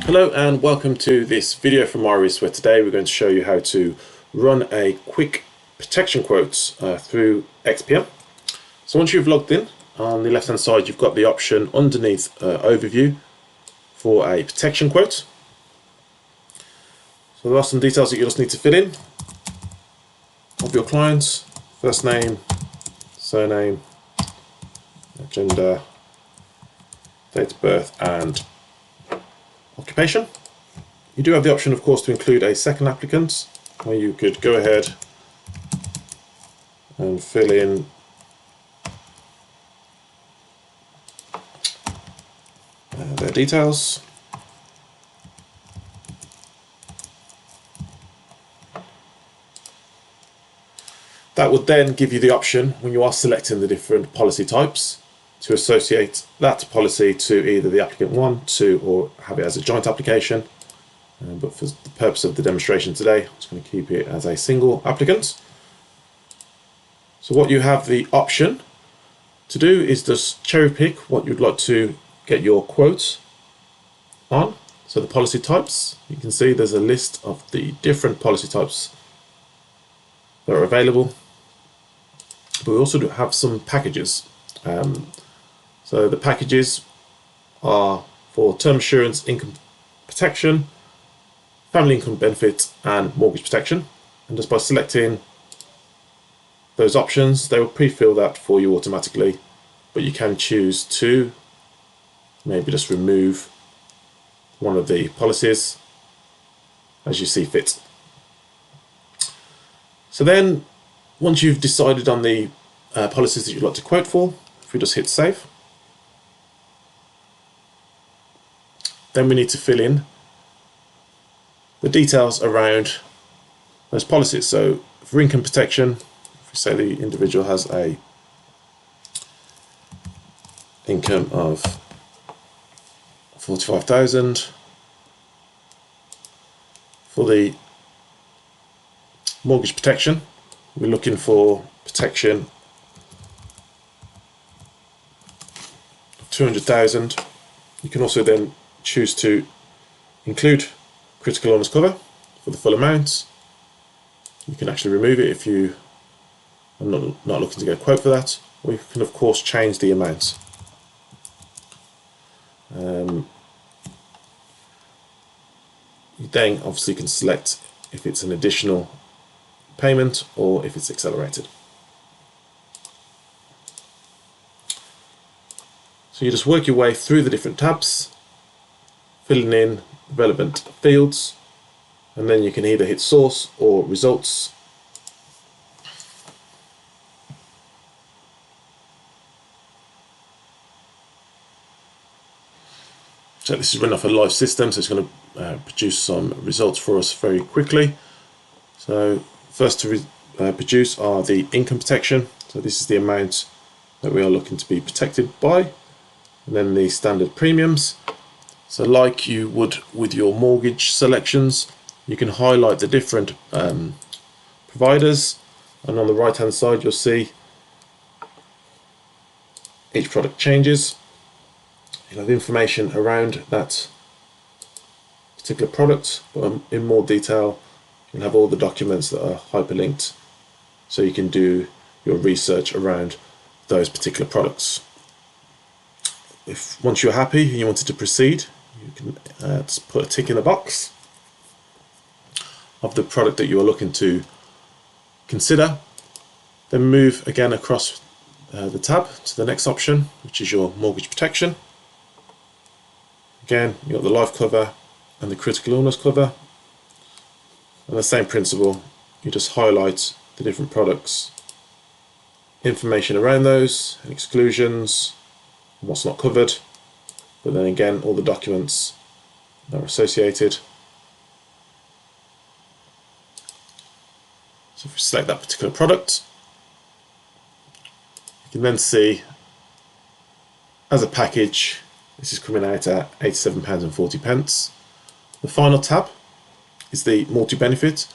Hello and welcome to this video from Iress, where today we're going to show you how to run a quick protection quote through Xplan. So once you've logged in, on the left hand side you've got the option underneath overview for a protection quote. So there are some details that you just need to fill in of your client: first name, surname, gender, date of birth and occupation. You do have the option, of course, to include a second applicant, where you could go ahead and fill in their details. That would then give you the option, when you are selecting the different policy types, to associate that policy to either the applicant 1, 2, or have it as a joint application. But for the purpose of the demonstration today, I'm just going to keep it as a single applicant. So what you have the option to do is just cherry pick what you'd like to get your quote on. So the policy types, you can see there's a list of the different policy types that are available. But we also do have some packages. So the packages are for term assurance, income protection, family income benefit and mortgage protection. And just by selecting those options, they will pre-fill that for you automatically, but you can choose to maybe just remove one of the policies as you see fit. So then once you've decided on the policies that you'd like to quote for, if we just hit save, then we need to fill in the details around those policies. So for income protection, if we say the individual has a income of 45,000, for the mortgage protection, we're looking for protection of 200,000. You can also then choose to include critical illness cover for the full amount. You can actually remove it if you are not looking to get a quote for that, or you can of course change the amount. You then obviously can select if it's an additional payment or if it's accelerated. So you just work your way through the different tabs, filling in relevant fields, and then you can either hit source or results. So this is run off a live system, so it's going to produce some results for us very quickly. So first to produce are the income protection. So this is the amount that we are looking to be protected by, and then the standard premiums. So like you would with your mortgage selections, you can highlight the different providers, and on the right hand side you'll see each product changes. You'll have information around that particular product, but in more detail you'll have all the documents that are hyperlinked, so you can do your research around those particular products. If once you're happy and you wanted to proceed, you can just put a tick in the box of the product that you are looking to consider, then move again across the tab to the next option, which is your mortgage protection. Again, you've got the life cover and the critical illness cover, and the same principle, you just highlight the different products, information around those, and exclusions, and what's not covered, but then again all the documents that are associated. So if we select that particular product, you can then see as a package this is coming out at £87.40. The final tab is the multi-benefit.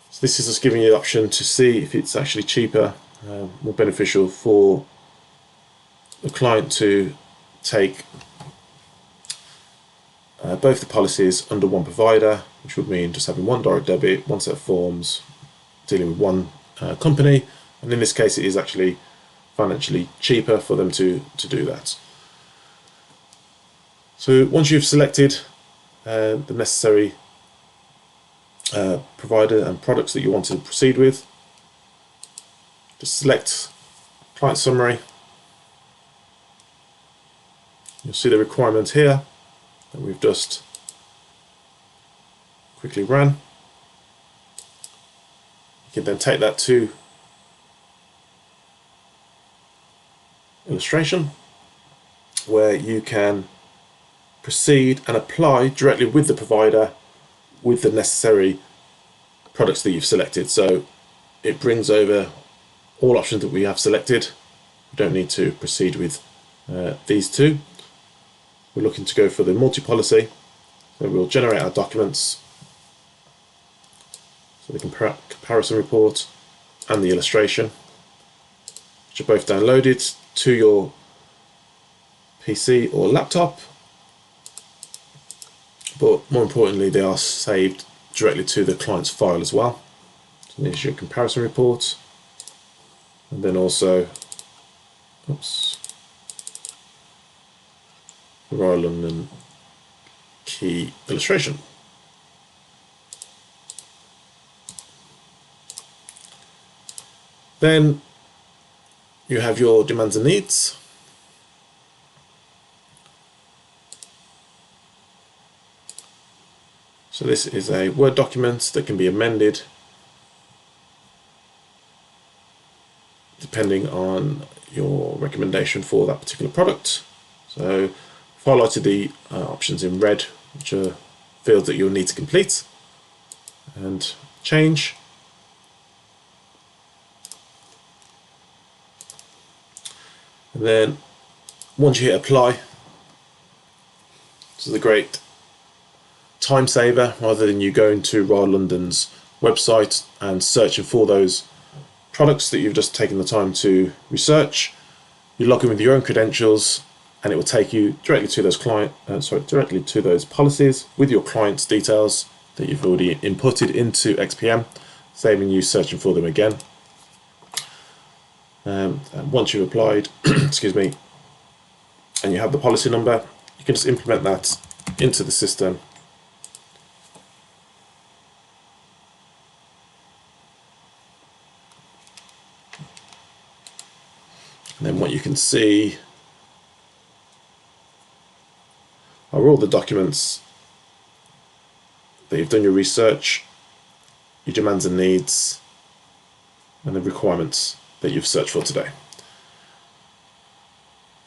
So this is just giving you the option to see if it's actually cheaper, more beneficial for the client to take both the policies under one provider, which would mean just having one direct debit, one set of forms, dealing with one company, and in this case it is actually financially cheaper for them to do that. So once you've selected the necessary provider and products that you want to proceed with, just select client summary. You'll see the requirement here that we've just quickly ran. You can then take that to illustration, where you can proceed and apply directly with the provider with the necessary products that you've selected. So it brings over all options that we have selected. We don't need to proceed with these two. We're looking to go for the multi-policy, so we'll generate our documents, so the comparison report and the illustration, which are both downloaded to your PC or laptop, but more importantly they are saved directly to the client's file as well. So here's your comparison report, and then also the Royal London key illustration. Then you have your demands and needs. So this is a Word document that can be amended depending on your recommendation for that particular product. So I've highlighted the options in red, which are fields that you'll need to complete, and change. And then once you hit apply, this is a great time saver. Rather than you going to Royal London's website and searching for those products that you've just taken the time to research, you log in with your own credentials and it will take you directly to those directly to those policies with your client's details that you've already inputted into XPM, saving you searching for them again. And once you've applied, excuse me, and you have the policy number, you can just implement that into the system. And then what you can see are all the documents that you've done your research, your demands and needs, and the requirements that you've searched for today.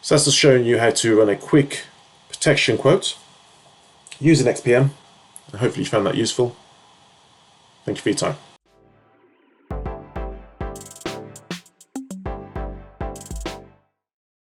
So that's just showing you how to run a quick protection quote using XPM. Hopefully you found that useful. Thank you for your time.